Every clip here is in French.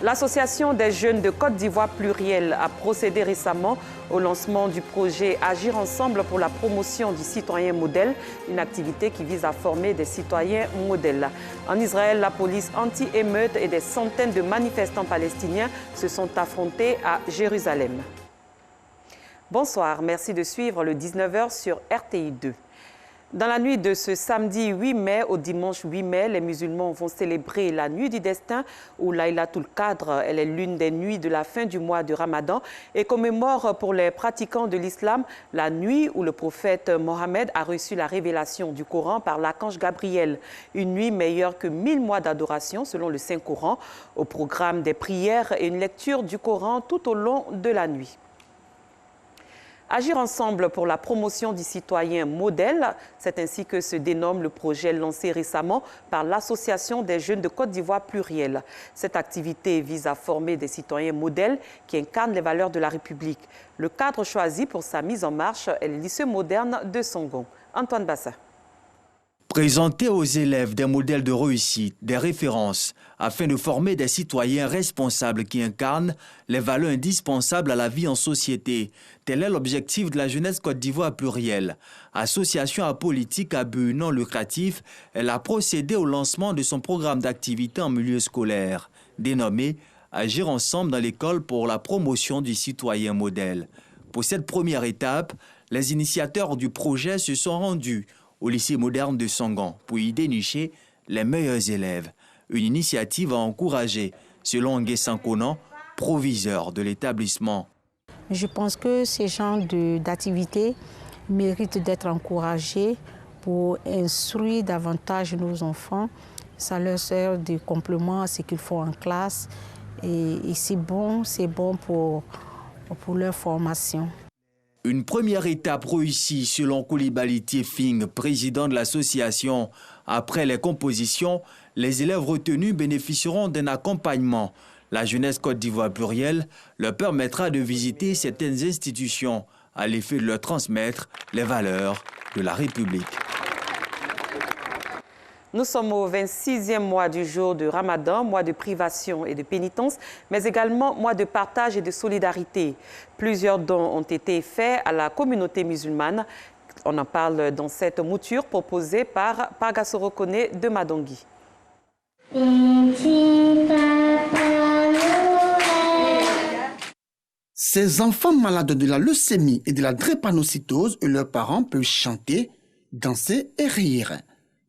L'Association des jeunes de Côte d'Ivoire plurielle a procédé récemment au lancement du projet Agir ensemble pour la promotion du citoyen modèle, une activité qui vise à former des citoyens modèles. En Israël, la police anti-émeute et des centaines de manifestants palestiniens se sont affrontés à Jérusalem. Bonsoir, merci de suivre le 19h sur RTI2. Dans la nuit de ce samedi 8 mai au dimanche 8 mai, les musulmans vont célébrer la nuit du destin ou Laylatul Qadr. Elle est l'une des nuits de la fin du mois de Ramadan et commémore pour les pratiquants de l'islam la nuit où le prophète Mohammed a reçu la révélation du Coran par l'archange Gabriel. Une nuit meilleure que 1000 mois d'adoration selon le Saint-Coran. Au programme des prières et une lecture du Coran tout au long de la nuit. Agir ensemble pour la promotion du citoyen modèle, c'est ainsi que se dénomme le projet lancé récemment par l'Association des jeunes de Côte d'Ivoire plurielle. Cette activité vise à former des citoyens modèles qui incarnent les valeurs de la République. Le cadre choisi pour sa mise en marche est le lycée moderne de Songon. Antoine Bassa. Présenter aux élèves des modèles de réussite, des références, afin de former des citoyens responsables qui incarnent les valeurs indispensables à la vie en société. Tel est l'objectif de la jeunesse Côte d'Ivoire plurielle. Association apolitique à but non lucratif, elle a procédé au lancement de son programme d'activité en milieu scolaire, dénommé Agir ensemble dans l'école pour la promotion du citoyen modèle. Pour cette première étape, les initiateurs du projet se sont rendus au lycée moderne de Songon pour y dénicher les meilleurs élèves. Une initiative à encourager, selon Nguessan Konan, proviseur de l'établissement. Je pense que ces genres d'activités méritent d'être encouragés pour instruire davantage nos enfants. Ça leur sert de complément à ce qu'ils font en classe et c'est bon pour leur formation. Une première étape réussie selon Koulibaly Tiefing, président de l'association. Après les compositions, les élèves retenus bénéficieront d'un accompagnement. La jeunesse Côte d'Ivoire plurielle leur permettra de visiter certaines institutions à l'effet de leur transmettre les valeurs de la République. Nous sommes au 26e mois du jour de Ramadan, mois de privation et de pénitence, mais également mois de partage et de solidarité. Plusieurs dons ont été faits à la communauté musulmane. On en parle dans cette mouture proposée par Pargassoro Kone de Madongui. Ces enfants malades de la leucémie et de la drépanocytose et leurs parents peuvent chanter, danser et rire.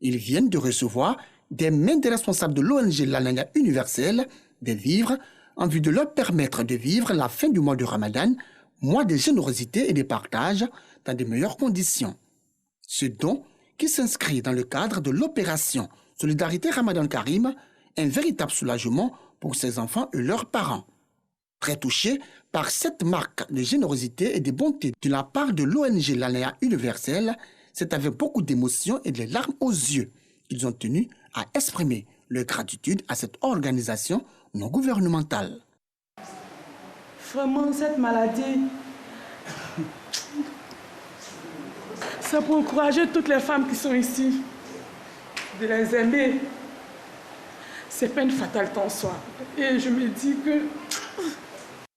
Ils viennent de recevoir des mains des responsables de l'ONG Lanaya Universelle des vivres en vue de leur permettre de vivre la fin du mois de Ramadan, mois de générosité et de partage dans de meilleures conditions. Ce don, qui s'inscrit dans le cadre de l'opération Solidarité Ramadan Karim, un véritable soulagement pour ces enfants et leurs parents. Très touchés par cette marque de générosité et de bonté de la part de l'ONG Lanaya Universelle, c'est avec beaucoup d'émotion et des larmes aux yeux qu'ils ont tenu à exprimer leur gratitude à cette organisation non gouvernementale. Vraiment, cette maladie, c'est pour encourager toutes les femmes qui sont ici, de les aimer. C'est pas une fatalité en soi. Et je me dis que...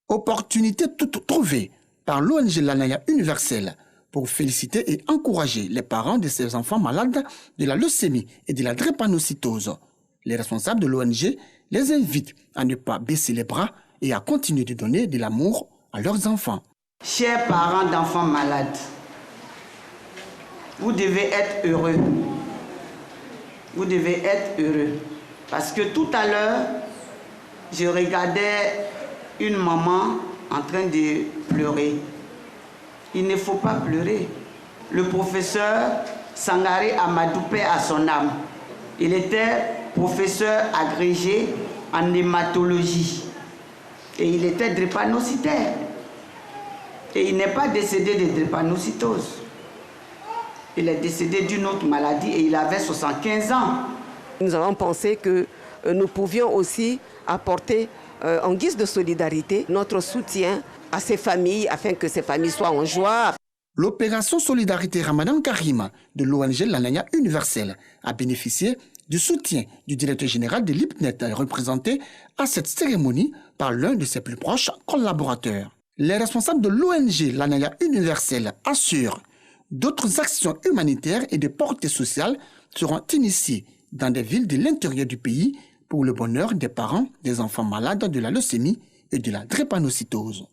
Opportunité toute trouvée par l'ONG Lanaya Universelle pour féliciter et encourager les parents de ces enfants malades de la leucémie et de la drépanocytose. Les responsables de l'ONG les invitent à ne pas baisser les bras et à continuer de donner de l'amour à leurs enfants. Chers parents d'enfants malades, vous devez être heureux. Vous devez être heureux. Parce que tout à l'heure, je regardais une maman en train de pleurer. Il ne faut pas pleurer. Le professeur Sangaré Amadou, paix à son âme, il était professeur agrégé en hématologie et il était drépanocytaire. Et il n'est pas décédé de drépanocytose. Il est décédé d'une autre maladie et il avait 75 ans. Nous avons pensé que nous pouvions aussi apporter en guise de solidarité notre soutien à ces familles afin que ces familles soient en joie. L'opération Solidarité Ramadan Karim de l'ONG Lanaya Universelle a bénéficié du soutien du directeur général de l'IPNET, représenté à cette cérémonie par l'un de ses plus proches collaborateurs. Les responsables de l'ONG L'Anaya Universelle assurent d'autres actions humanitaires et de portée sociale seront initiées dans des villes de l'intérieur du pays pour le bonheur des parents des enfants malades de la leucémie et de la drépanocytose.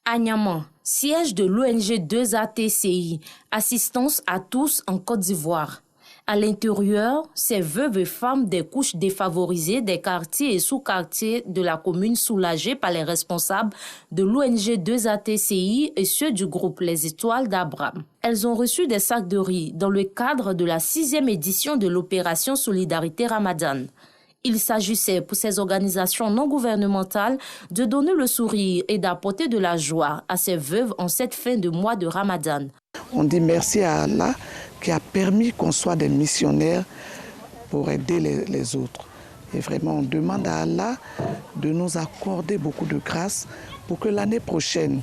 À Niamey, siège de l'ONG 2ATCI, assistance à tous en Côte d'Ivoire. À l'intérieur, ces veuves et femmes des couches défavorisées des quartiers et sous-quartiers de la commune soulagées par les responsables de l'ONG 2ATCI et ceux du groupe Les Étoiles d'Abraham. Elles ont reçu des sacs de riz dans le cadre de la 6e édition de l'opération Solidarité Ramadan. Il s'agissait pour ces organisations non gouvernementales de donner le sourire et d'apporter de la joie à ces veuves en cette fin de mois de Ramadan. On dit merci à Allah qui a permis qu'on soit des missionnaires pour aider les autres. Et vraiment, on demande à Allah de nous accorder beaucoup de grâce pour que l'année prochaine,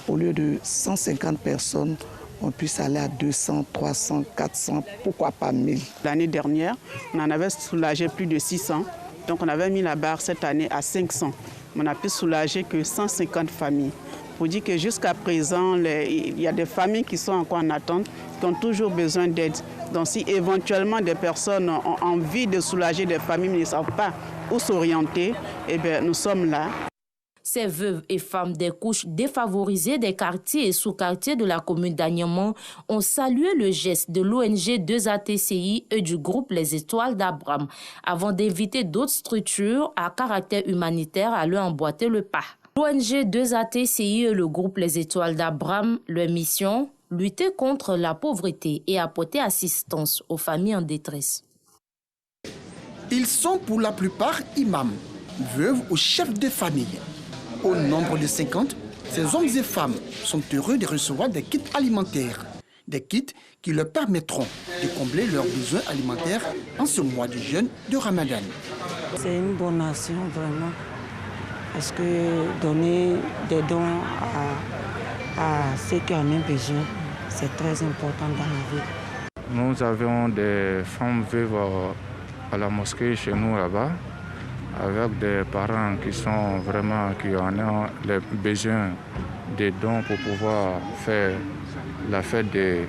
au lieu de 150 personnes, on puisse aller à 200, 300, 400, pourquoi pas 1000. L'année dernière, on en avait soulagé plus de 600. Donc on avait mis la barre cette année à 500. On a pu soulager que 150 familles. Pour dire que jusqu'à présent, il y a des familles qui sont encore en attente, qui ont toujours besoin d'aide. Donc si éventuellement des personnes ont envie de soulager des familles, mais ne savent pas où s'orienter, eh bien, nous sommes là. Ces veuves et femmes des couches défavorisées des quartiers et sous-quartiers de la commune d'Agnemont ont salué le geste de l'ONG 2ATCI et du groupe Les Étoiles d'Abraham avant d'inviter d'autres structures à caractère humanitaire à leur emboîter le pas. L'ONG 2ATCI et le groupe Les Étoiles d'Abraham, leur mission, lutter contre la pauvreté et apporter assistance aux familles en détresse. Ils sont pour la plupart imams, veuves ou chefs de famille. Au nombre de 50, ces hommes et femmes sont heureux de recevoir des kits alimentaires. Des kits qui leur permettront de combler leurs besoins alimentaires en ce mois du jeûne de Ramadan. C'est une bonne action vraiment. Parce que donner des dons à ceux qui en ont besoin, c'est très important dans la vie. Nous avions des femmes veuves à la mosquée chez nous là-bas, avec des parents qui en ont les besoins des dons pour pouvoir faire la fête de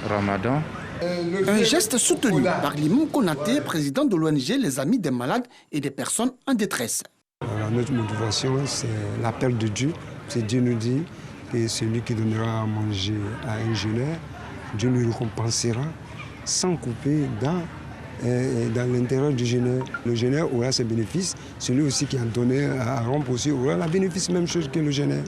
Ramadan. Un geste soutenu par l'imam Konaté, président de l'ONG Les Amis des malades et des personnes en détresse. Notre motivation, c'est l'appel de Dieu. C'est Dieu nous dit que celui qui donnera à manger à un jeûneur, Dieu nous récompensera sans couper dans l'intérieur du jeûneur. Le jeûneur aura ses bénéfices. Celui aussi qui a donné à rompre aussi aura la bénéfice, même chose que le jeûneur.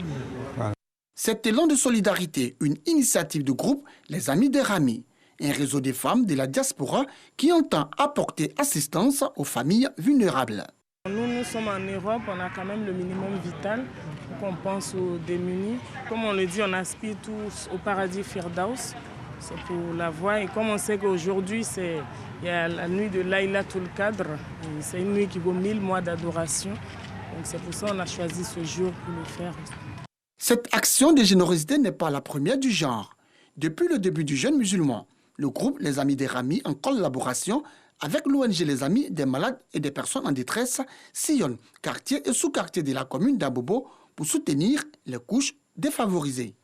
Voilà. Cet élan de solidarité, une initiative du groupe Les Amis des Rami, un réseau de femmes de la diaspora qui entend apporter assistance aux familles vulnérables. Nous sommes en Europe, on a quand même le minimum vital, donc on pense aux démunis. Comme on le dit, on aspire tous au paradis Firdaus, c'est pour la voie. Et comme on sait qu'aujourd'hui, il y a la nuit de Laylatul Qadr, c'est une nuit qui vaut 1000 mois d'adoration. Donc c'est pour ça qu'on a choisi ce jour pour le faire. Cette action de générosité n'est pas la première du genre. Depuis le début du jeûne musulman, le groupe Les Amis des Rami, en collaboration avec l'ONG Les Amis des malades et des personnes en détresse, sillonne quartier et sous-quartier de la commune d'Abobo pour soutenir les couches défavorisées.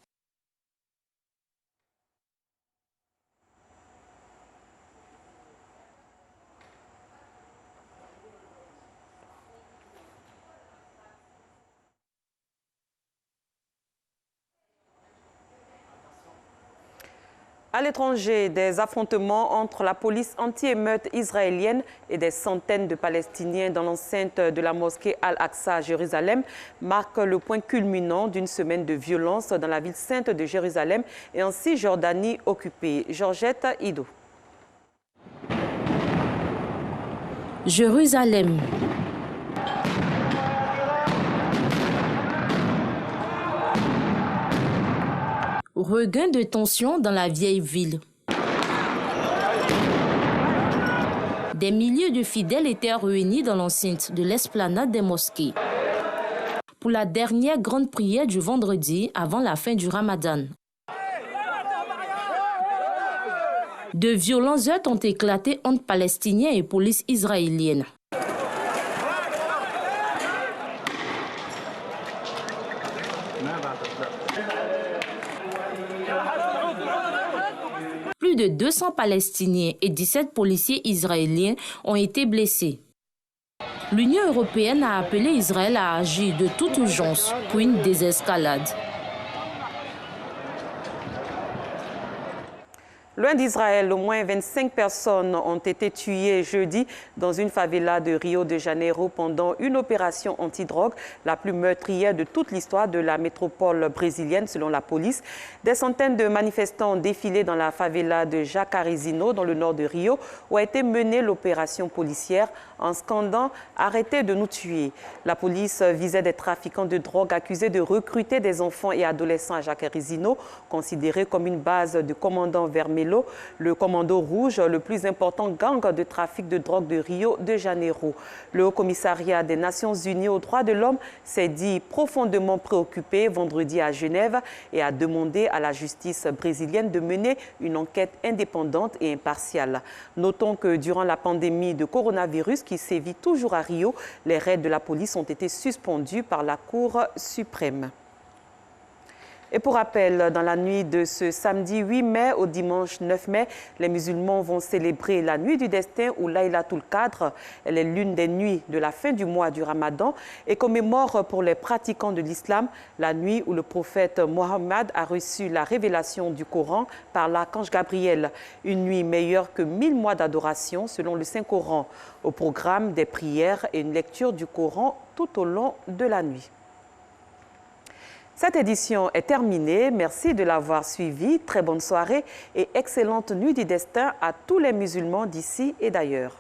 À l'étranger, des affrontements entre la police anti-émeute israélienne et des centaines de Palestiniens dans l'enceinte de la mosquée Al-Aqsa à Jérusalem marquent le point culminant d'une semaine de violence dans la ville sainte de Jérusalem et en Cisjordanie occupée. Georgette Ido. Jérusalem. Regain de tension dans la vieille ville. Des milliers de fidèles étaient réunis dans l'enceinte de l'esplanade des mosquées pour la dernière grande prière du vendredi avant la fin du Ramadan. De violents heurts ont éclaté entre Palestiniens et police israélienne. Plus de 200 Palestiniens et 17 policiers israéliens ont été blessés. L'Union européenne a appelé Israël à agir de toute urgence pour une désescalade. Loin d'Israël, au moins 25 personnes ont été tuées jeudi dans une favela de Rio de Janeiro pendant une opération antidrogue, la plus meurtrière de toute l'histoire de la métropole brésilienne, selon la police. Des centaines de manifestants ont défilé dans la favela de Jacarezinho, dans le nord de Rio, où a été menée l'opération policière en scandant « Arrêtez de nous tuer ». La police visait des trafiquants de drogue accusés de recruter des enfants et adolescents à Jacarezinho, considéré comme une base de commandant Vermelho, le commando rouge, le plus important gang de trafic de drogue de Rio de Janeiro. Le Haut-Commissariat des Nations Unies aux droits de l'homme s'est dit profondément préoccupé vendredi à Genève et a demandé à la justice brésilienne de mener une enquête indépendante et impartiale. Notons que durant la pandémie de coronavirus qui sévit toujours à Rio, les raids de la police ont été suspendus par la Cour suprême. Et pour rappel, dans la nuit de ce samedi 8 mai au dimanche 9 mai, les musulmans vont célébrer la nuit du destin ou Laylatul Qadr. Elle est l'une des nuits de la fin du mois du Ramadan et commémore pour les pratiquants de l'islam la nuit où le prophète Mohammed a reçu la révélation du Coran par l'archange Gabriel. Une nuit meilleure que 1000 mois d'adoration selon le Saint-Coran. Au programme, des prières et une lecture du Coran tout au long de la nuit. Cette édition est terminée. Merci de l'avoir suivi. Très bonne soirée et excellente nuit du destin à tous les musulmans d'ici et d'ailleurs.